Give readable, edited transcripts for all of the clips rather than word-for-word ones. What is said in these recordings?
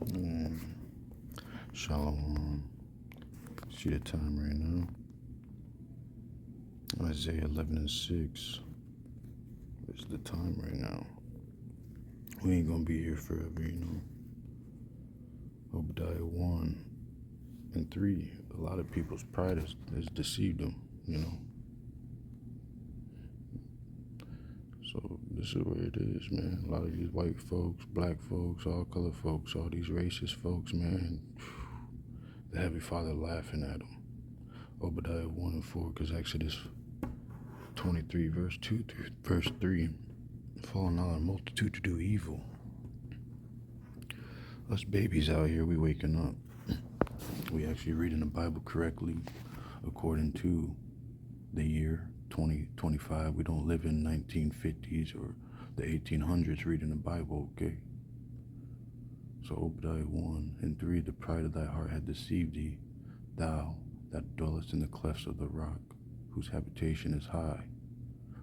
Mm, Shalom. See the time right now. Isaiah 11 and 6 is the time right now. We ain't gonna be here forever. Obadiah 1 and 3. A lot of people's pride has deceived them. So this is where it is, man. A lot of these white folks, black folks, all color folks, all these racist folks, man. The Heavenly Father laughing at them. Obadiah 1 and 4, because Exodus 23, verse 2 through verse 3. Falling out a multitude to do evil. Us babies out here, we waking up. We actually reading the Bible correctly according to the year 2025. We don't live in 1950s or the 1800s reading the Bible, okay? So Obadiah 1 and 3, the pride of thy heart hath deceived thee, thou that dwellest in the clefts of the rock, whose habitation is high,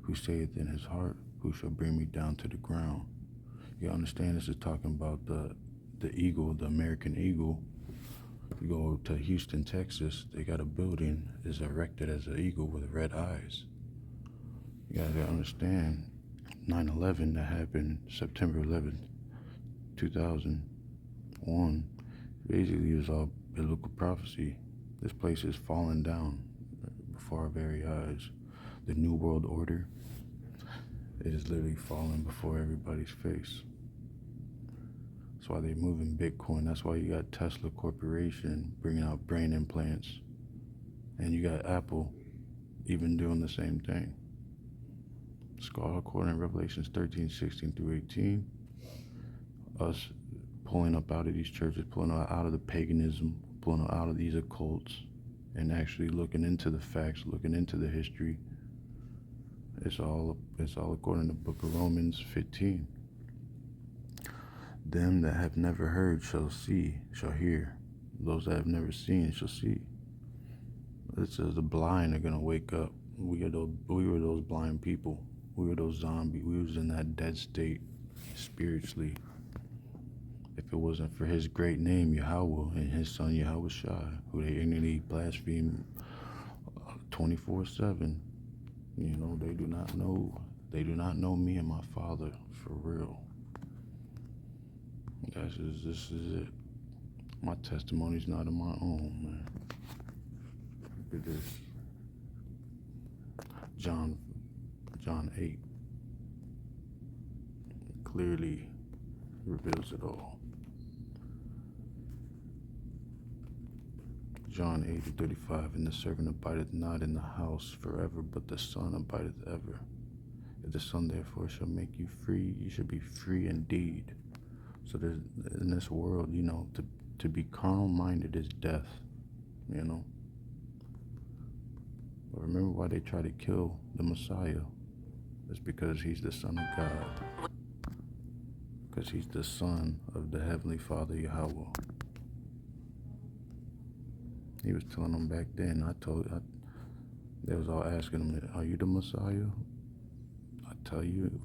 who saith in his heart, who shall bring me down to the ground? You understand, this is talking about the eagle, the American eagle. You go to Houston, Texas, they got a building is erected as an eagle with red eyes. You gotta understand, 9/11 that happened September 11th, 2001, basically it was all biblical prophecy. This place is falling down before our very eyes. The New World Order, it is literally falling before everybody's face. That's why they're moving Bitcoin. That's why you got Tesla Corporation bringing out brain implants. And you got Apple even doing the same thing. It's all according to Revelations 13, 16 through 18. Us pulling up out of these churches, pulling out of the paganism, pulling out of these occults, and actually looking into the facts, looking into the history. It's all according to the book of Romans 15. Them that have never heard shall see, shall hear. Those that have never seen shall see. It says the blind are gonna wake up. We were those blind people. We were those zombies. We was in that dead state spiritually. If it wasn't for his great name, Yahweh, and his son Yahushua, who they ignorantly blaspheme 24/7, they do not know. They do not know me and my Father for real. This is it. My testimony's not of my own, man. Look at this. John 8 clearly reveals it all. John 8:35, and the servant abideth not in the house forever, but the Son abideth ever. If the Son therefore shall make you free, you shall be free indeed. So there's, in this world, to be carnal-minded is death, But remember why they try to kill the Messiah? It's because he's the Son of God. Because he's the Son of the Heavenly Father, Yahweh. He was telling them back then, they was all asking him, are you the Messiah? I tell you,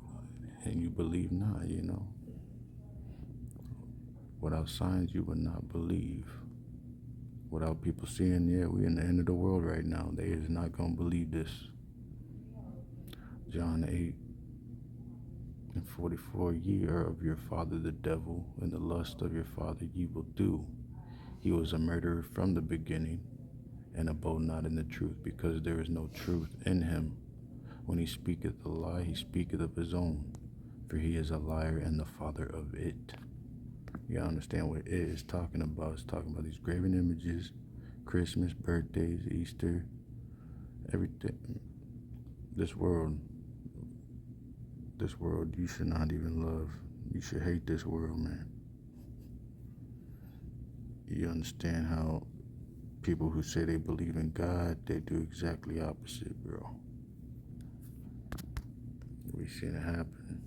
and you believe not, Without signs, you would not believe. Without people seeing, we in the end of the world right now. They is not going to believe this. John 8:44, ye are of your father the devil, and the lust of your father ye will do. He was a murderer from the beginning, and abode not in the truth, because there is no truth in him. When he speaketh a lie, he speaketh of his own, for he is a liar and the father of it. You gotta understand what it is talking about. It's talking about these graven images, Christmas, birthdays, Easter, everything. This world you should not even love. You should hate this world, man. You understand how people who say they believe in God, they do exactly opposite, bro. We seen it happen.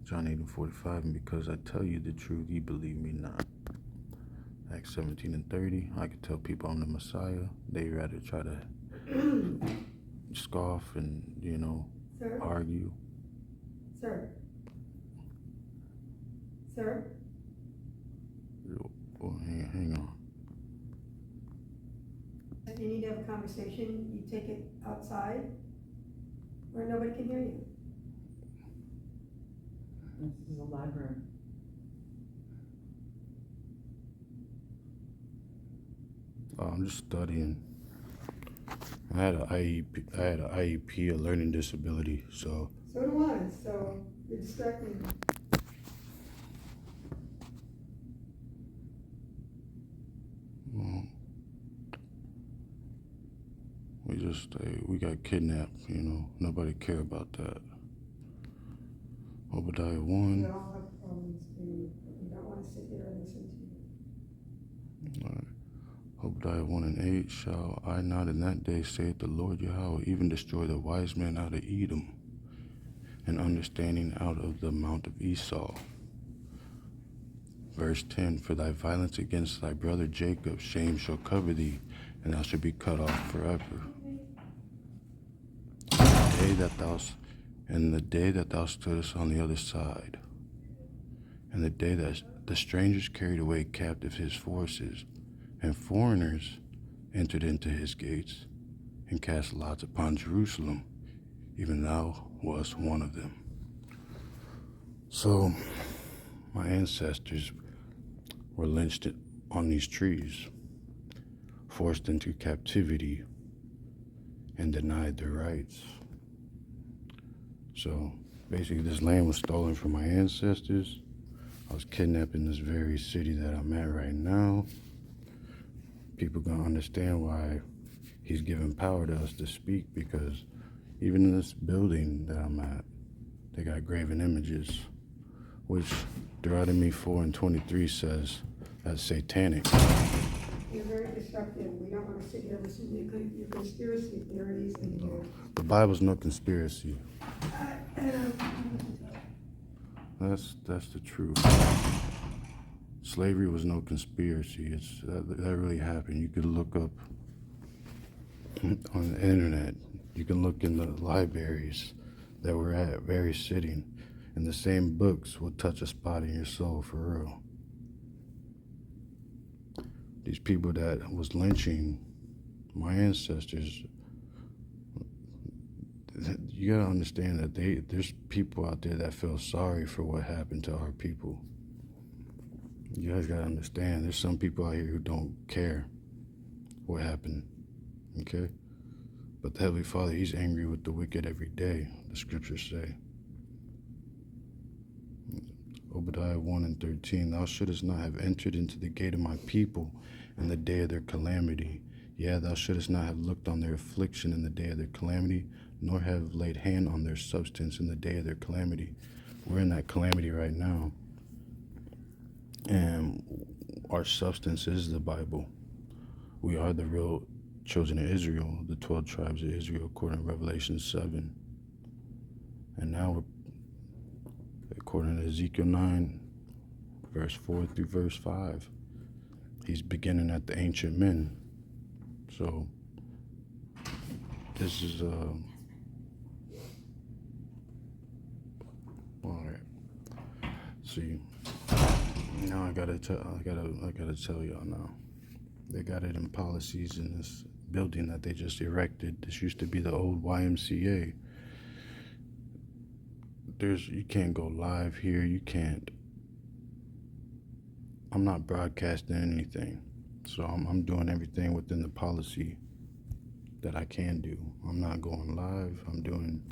John 8:45, and because I tell you the truth, ye believe me not. Acts 17:30, I could tell people I'm the Messiah. They rather try to scoff and, Sir? argue. Sir? Sir? Oh, hang on. If you need to have a conversation, you take it outside where nobody can hear you. This is a library. I'm just studying. I had an IEP, a learning disability, so So do I, so you're distracting me. we got kidnapped, nobody care about that. Obadiah We 1. all have problems, and we don't want to sit here and listen to you. All right. Obadiah 1 and 8. Shall I not in that day, saith the Lord Yahweh, even destroy the wise man out of Edom, and understanding out of the mount of Esau? Verse 10. For thy violence against thy brother Jacob, shame shall cover thee, and thou shalt be cut off forever. The day that thou stoodest on the other side, and the day that the strangers carried away captive his forces, and foreigners entered into his gates, and cast lots upon Jerusalem, even thou wast one of them. So, my ancestors were lynched on these trees, forced into captivity, and denied their rights. So basically this land was stolen from my ancestors. I was kidnapped in this very city that I'm at right now. People gonna understand why he's giving power to us to speak, because even in this building that I'm at, they got graven images, which Deuteronomy 4 and 23 says that's satanic. You're very disruptive. We don't want to sit here and listen to your conspiracy theories and your... The Bible's no conspiracy. That's the truth. Slavery was no conspiracy. That really happened. You could look up on the internet. You can look in the libraries that we're at, very sitting, and the same books will touch a spot in your soul for real. These people that was lynching my ancestors, you gotta understand that there's people out there that feel sorry for what happened to our people. You guys gotta understand, there's some people out here who don't care what happened, okay? But the Heavenly Father, he's angry with the wicked every day, the scriptures say. Obadiah 1 and 13, thou shouldest not have entered into the gate of my people in the day of their calamity. Yeah, thou shouldest not have looked on their affliction in the day of their calamity, nor have laid hand on their substance in the day of their calamity. We're in that calamity right now. And our substance is the Bible. We are the real children of Israel, the 12 tribes of Israel, according to Revelation 7. And now we're, according to Ezekiel 9, verse 4 through verse 5, he's beginning at the ancient men. So this is all right. See, now I gotta tell y'all now. They got it in policies in this building that they just erected. This used to be the old YMCA. You can't go live here. You can't. I'm not broadcasting anything. So I'm doing everything within the policy that I can do. I'm not going live. I'm doing